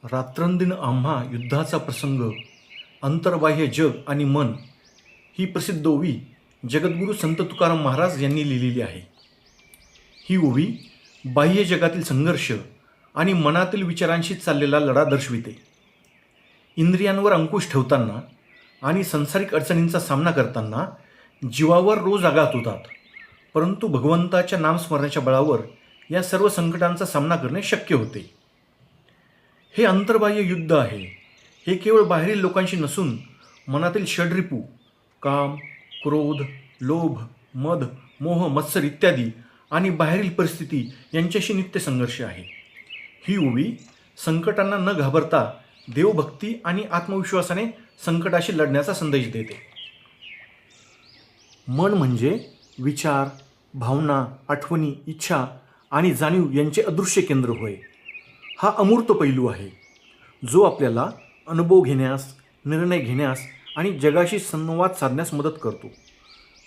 रात्रंदिन आम्हा युद्धाचा प्रसंग, अंतर्बाह्य जग आणि मन ही प्रसिद्ध ओवी जगद्गुरू संत तुकाराम महाराज यांनी लिहिलेली आहे. ही ओवी बाह्य जगातील संघर्ष आणि मनातील विचारांशी चाललेला लढा दर्शविते. इंद्रियांवर अंकुश ठेवताना आणि सांसारिक अडचणींचा सामना करताना जीवावर रोज आघात होतात, परंतु भगवंताच्या नामस्मरणाच्या बळावर या सर्व संकटांचा सामना करणे शक्य होते. हे अंतर्बाह्य युद्ध आहे. हे केवळ बाहेरील लोकांशी नसून मनातील षड्रिपू काम, क्रोध, लोभ, मद, मोह, मत्सर इत्यादी आणि बाहेरील परिस्थिती यांच्याशी नित्य संघर्ष आहे. ही ओवी संकटांना न घाबरता देवभक्ती आणि आत्मविश्वासाने संकटाशी लढण्याचा संदेश देते. मन म्हणजे विचार, भावना, आठवणी, इच्छा आणि जाणीव यांचे अदृश्य केंद्र होय. हा अमूर्त पैलू आहे जो आपल्याला अनुभव घेण्यास, निर्णय घेण्यास आणि जगाशी संवाद साधण्यास मदत करतो.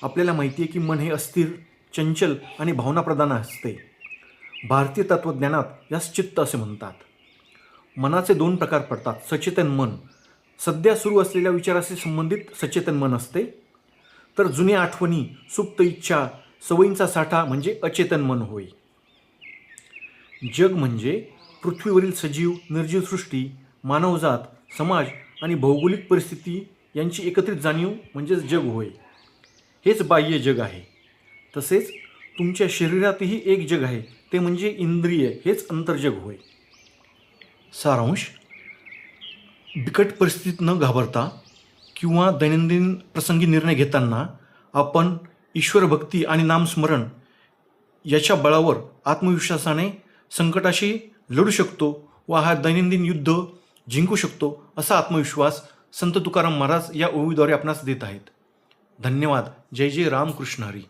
आपल्याला माहिती आहे की मन हे अस्थिर, चंचल आणि भावनाप्रधान असते. भारतीय तत्त्वज्ञानात यास चित्त असे म्हणतात. मनाचे दोन प्रकार पडतात. सचेतन मन सध्या सुरू असलेल्या विचाराशी संबंधित सचेतन मन असते, तर जुन्या आठवणी, सुप्त इच्छा, सवयींचा साठा म्हणजे अचेतन मन होय. जग म्हणजे पृथ्वीवरील सजीव, निर्जीव सृष्टी, मानवजात, समाज आणि भौगोलिक परिस्थिती यांची एकत्रित जाणीव म्हणजेच जग होय. हेच बाह्य जग आहे. तसेच तुमच्या शरीरातही एक जग आहे, ते म्हणजे इंद्रिय, हेच अंतर्जग होय. सारांश: बिकट परिस्थितीत न घाबरता किंवा दैनंदिन प्रसंगी निर्णय घेताना आपण ईश्वरभक्ती आणि नामस्मरण याच्या बळावर आत्मविश्वासाने संकटाशी लढू शकतो व हा दैनंदिन युद्ध जिंकू शकतो, असा आत्मविश्वास संत तुकाराम महाराज या ओवीद्वारे आपणास देत आहेत. धन्यवाद. जय जय रामकृष्ण हरी.